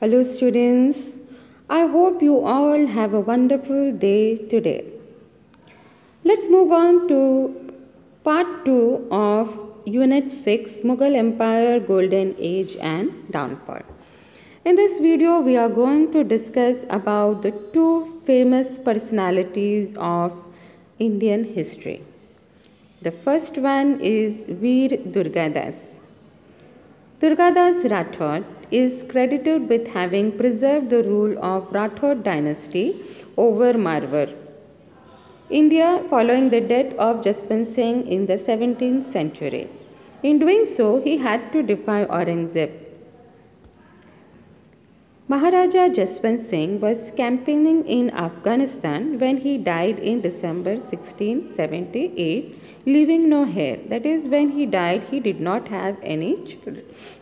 Hello students, I hope you all have a wonderful day today. Let's move on to part 2 of Unit 6 Mughal Empire Golden Age and Downfall. In this video we are going to discuss about the two famous personalities of Indian history. The first one is Veer Durgadas. Durgadas Rathod is credited with having preserved the rule of Rathod dynasty over Marwar, India following the death of Jaswant Singh in the 17th century. In doing so, he had to defy Aurangzeb. Maharaja Jaswant Singh was campaigning in Afghanistan when he died in December 1678, leaving no heir. That is, when he died, he did not have any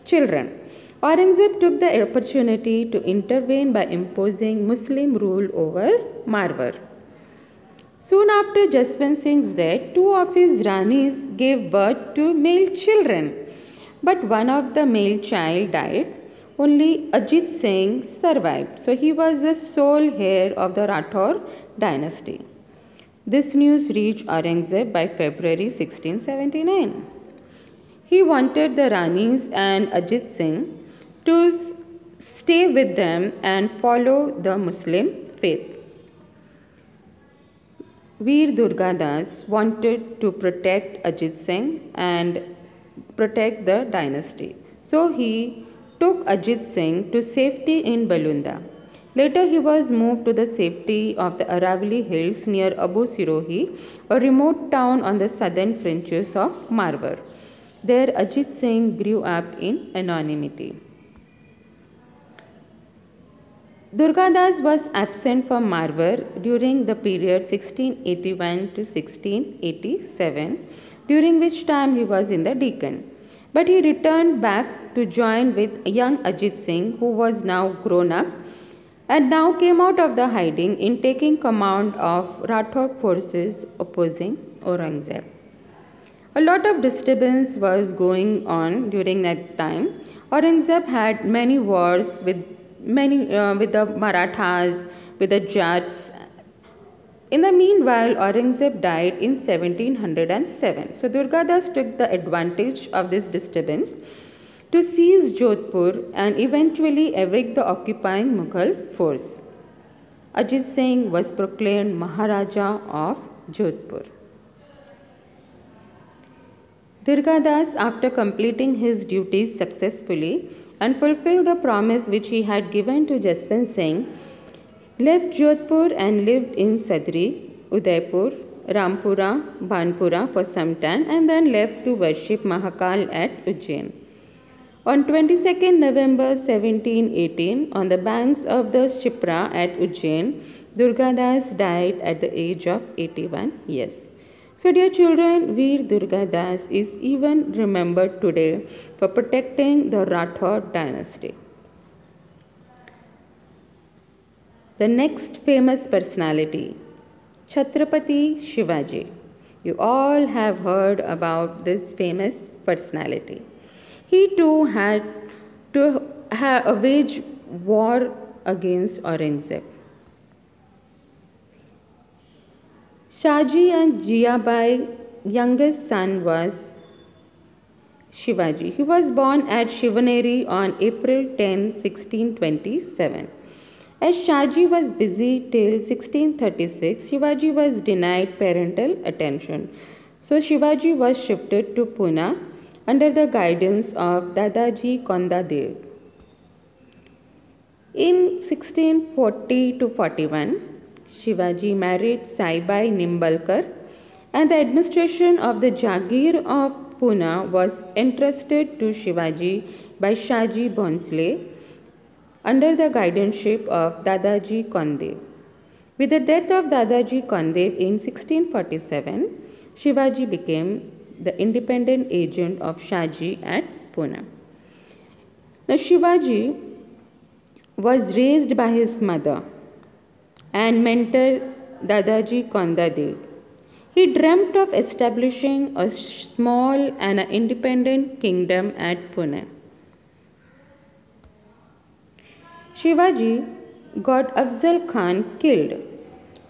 children. Aurangzeb took the opportunity to intervene by imposing Muslim rule over Marwar. Soon after Jaswant Singh's death, two of his Ranis gave birth to male children, but one of the male child died. Only Ajit Singh survived, so he was the sole heir of the Rathod dynasty. This news reached Aurangzeb by February 1679. He wanted the Ranis and Ajit Singh to stay with them and follow the Muslim faith. Veer Durgadas wanted to protect Ajit Singh and protect the dynasty. So he took Ajit Singh to safety in Balunda. Later he was moved to the safety of the Aravali hills near Abu Sirohi, a remote town on the southern fringes of Marwar. There Ajit Singh grew up in anonymity. Durgadas was absent from Marwar during the period 1681 to 1687, during which time he was in the Deccan. But he returned back to join with young Ajit Singh, who was now grown up, and now came out of the hiding in taking command of Rathod forces opposing Aurangzeb. A lot of disturbance was going on during that time. Aurangzeb had many wars with the Marathas, with the Jats. In the meanwhile, Aurangzeb died in 1707. So Durgadas took the advantage of this disturbance to seize Jodhpur and eventually evict the occupying Mughal force. Ajit Singh was proclaimed Maharaja of Jodhpur. Durgadas, after completing his duties successfully and fulfilled the promise which he had given to Jaswant Singh, left Jodhpur and lived in Sadri, Udaipur, Rampura, Banpura for some time and then left to worship Mahakal at Ujjain. On 22nd November 1718, on the banks of the Shipra at Ujjain, Durgadas died at the age of 81 years. So dear children, Veer Durgadas is even remembered today for protecting the Rathod dynasty. The next famous personality, Chhatrapati Shivaji. You all have heard about this famous personality. He too had to wage war against Aurangzeb. Shahji and Jiyabai youngest son was Shivaji. He was born at Shivaneri on April 10, 1627. As Shahji was busy till 1636, Shivaji was denied parental attention. So Shivaji was shifted to Pune under the guidance of Dadaji Kondadev. In 1640 to 41, Shivaji married Saibai Nimbalkar and the administration of the Jagir of Pune was entrusted to Shivaji by Shahji Bhonsle under the guardianship of Dadaji Kondev. With the death of Dadaji Kondev in 1647, Shivaji became the independent agent of Shahji at Pune. Now Shivaji was raised by his mother and mentor Dadaji Kondadev. He dreamt of establishing a small and an independent kingdom at Pune. Shivaji got Afzal Khan killed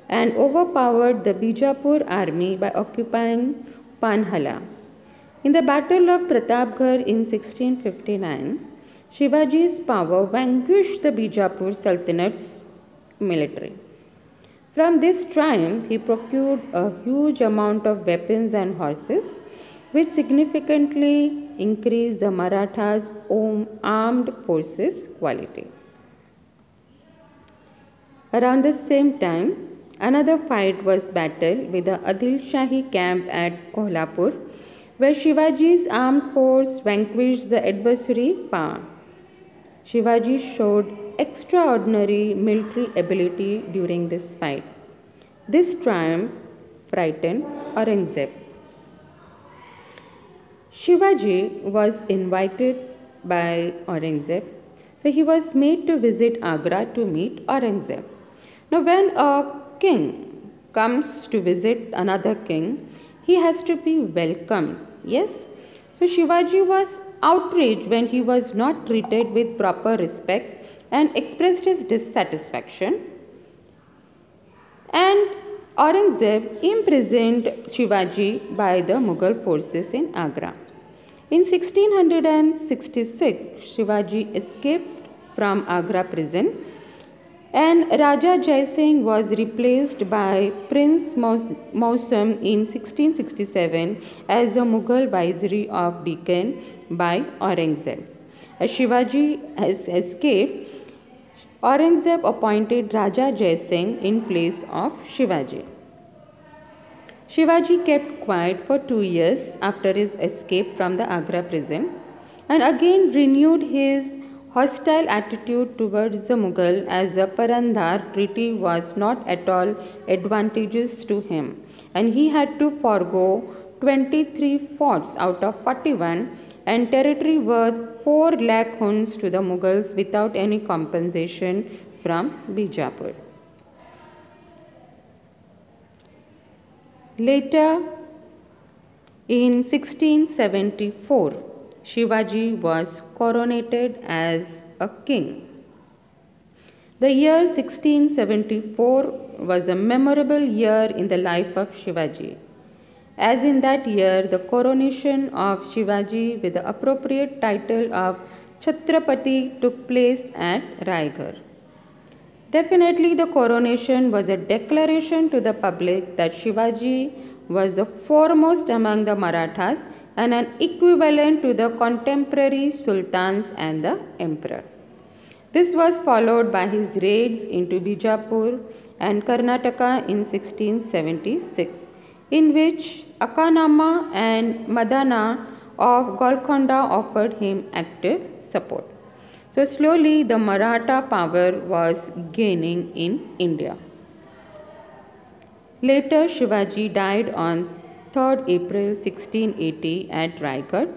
and overpowered the Bijapur army by occupying Panhala. In the Battle of Pratapgarh in 1659, Shivaji's power vanquished the Bijapur Sultanate's military. From this triumph, he procured a huge amount of weapons and horses, which significantly increased the Marathas' armed forces' quality. Around the same time, another fight was battled with the Adil Shahi camp at Kolhapur, where Shivaji's armed force vanquished the adversary power. Shivaji showed extraordinary military ability during this fight. This triumph frightened Aurangzeb. Shivaji was invited by Aurangzeb, so he was made to visit Agra to meet Aurangzeb. Now, when a king comes to visit another king, he has to be welcomed. Yes? So Shivaji was outraged when he was not treated with proper respect and expressed his dissatisfaction. And Aurangzeb imprisoned Shivaji by the Mughal forces in Agra. In 1666, Shivaji escaped from Agra prison, and Raja Jai Singh was replaced by Prince Mausam in 1667 as the Mughal Viceroy of Deccan by Aurangzeb. As Shivaji has escaped, Aurangzeb appointed Raja Jai Singh in place of Shivaji. Shivaji kept quiet for 2 years after his escape from the Agra prison and again renewed his hostile attitude towards the Mughal, as the Parandar treaty was not at all advantageous to him, and he had to forego 23 forts out of 41 and territory worth 4 lakh huns to the Mughals without any compensation from Bijapur. Later, in 1674, Shivaji was coronated as a king. The year 1674 was a memorable year in the life of Shivaji, as in that year the coronation of Shivaji with the appropriate title of Chhatrapati took place at Raigad. Definitely the coronation was a declaration to the public that Shivaji was the foremost among the Marathas and an equivalent to the contemporary sultans and the emperor. This was followed by his raids into Bijapur and Karnataka in 1676, in which Akanama and Madana of Golconda offered him active support. So slowly the Maratha power was gaining in India. Later Shivaji died on 3rd April 1680 at Raigad.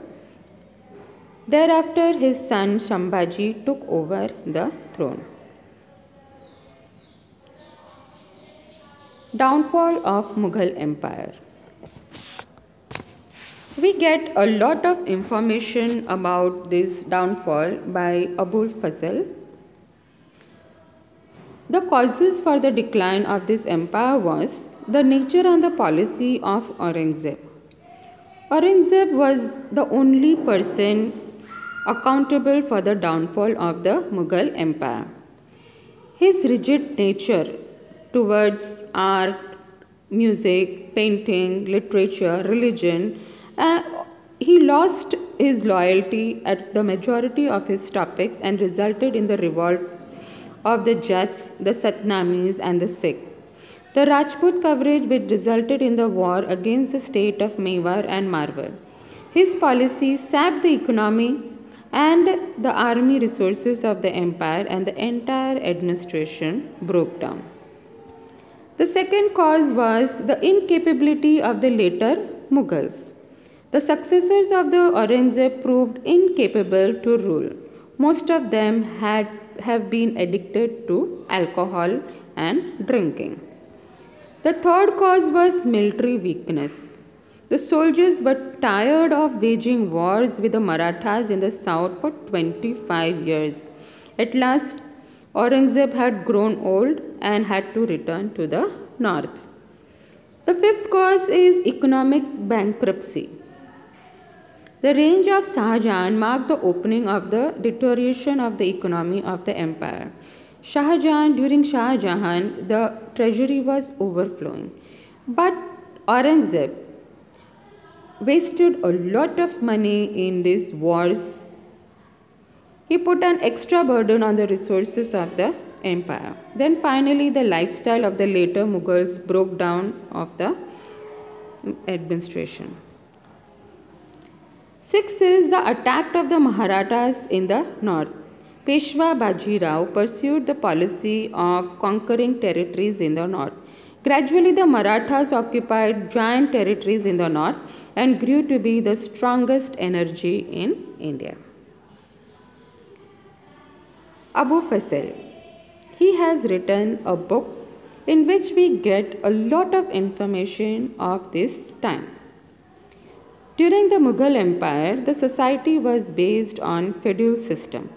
Thereafter his son Shambhaji took over the throne. Downfall of Mughal Empire. We get a lot of information about this downfall by Abul Fazl. The causes for the decline of this empire was the nature and the policy of Aurangzeb. Aurangzeb was the only person accountable for the downfall of the Mughal Empire. His rigid nature towards art, music, painting, literature, religion, he lost his loyalty at the majority of his topics and resulted in the revolts of the Jats, the Satnamis and the Sikh. The Rajput coverage which resulted in the war against the state of Mewar and Marwar. His policies sapped the economy and the army resources of the empire, and the entire administration broke down. The second cause was the incapability of the later Mughals. The successors of the Aurangzeb proved incapable to rule. Most of them have been addicted to alcohol and drinking. The third cause was military weakness. The soldiers were tired of waging wars with the Marathas in the south for 25 years. At last, Aurangzeb had grown old and had to return to the north. The fifth cause is economic bankruptcy. The reign of Shah Jahan marked the opening of the deterioration of the economy of the empire. During Shah Jahan, the treasury was overflowing. But Aurangzeb wasted a lot of money in these wars. He put an extra burden on the resources of the empire. Then finally, the lifestyle of the later Mughals broke down of the administration. Sixth is the attack of the Marathas in the north. Peshwa Baji Rao pursued the policy of conquering territories in the north. Gradually, the Marathas occupied giant territories in the north and grew to be the strongest energy in India. Abu Faisal. He has written a book in which we get a lot of information of this time. During the Mughal Empire, the society was based on feudal system.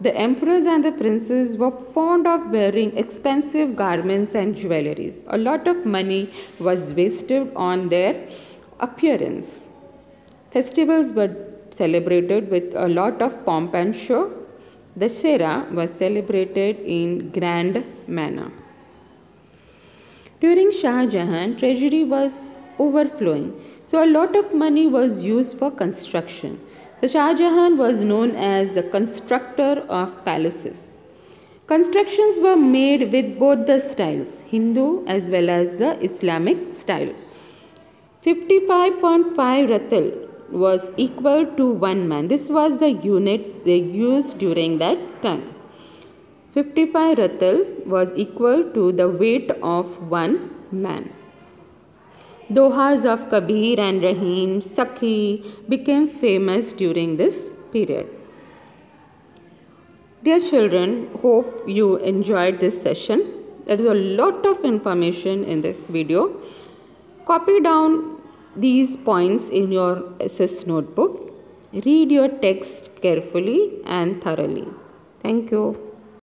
The emperors and the princes were fond of wearing expensive garments and jewelries. A lot of money was wasted on their appearance. Festivals were celebrated with a lot of pomp and show. Dussehra was celebrated in grand manner. During Shah Jahan, treasury was overflowing. So a lot of money was used for construction. So Shah Jahan was known as the constructor of palaces. Constructions were made with both the styles, Hindu as well as the Islamic style. 55.5 ratal was equal to 1 man. This was the unit they used during that time. 55 ratal was equal to the weight of 1 man. Dohas of Kabir and Rahim, Sakhi became famous during this period. Dear children, hope you enjoyed this session. There is a lot of information in this video. Copy down these points in your SS notebook. Read your text carefully and thoroughly. Thank you.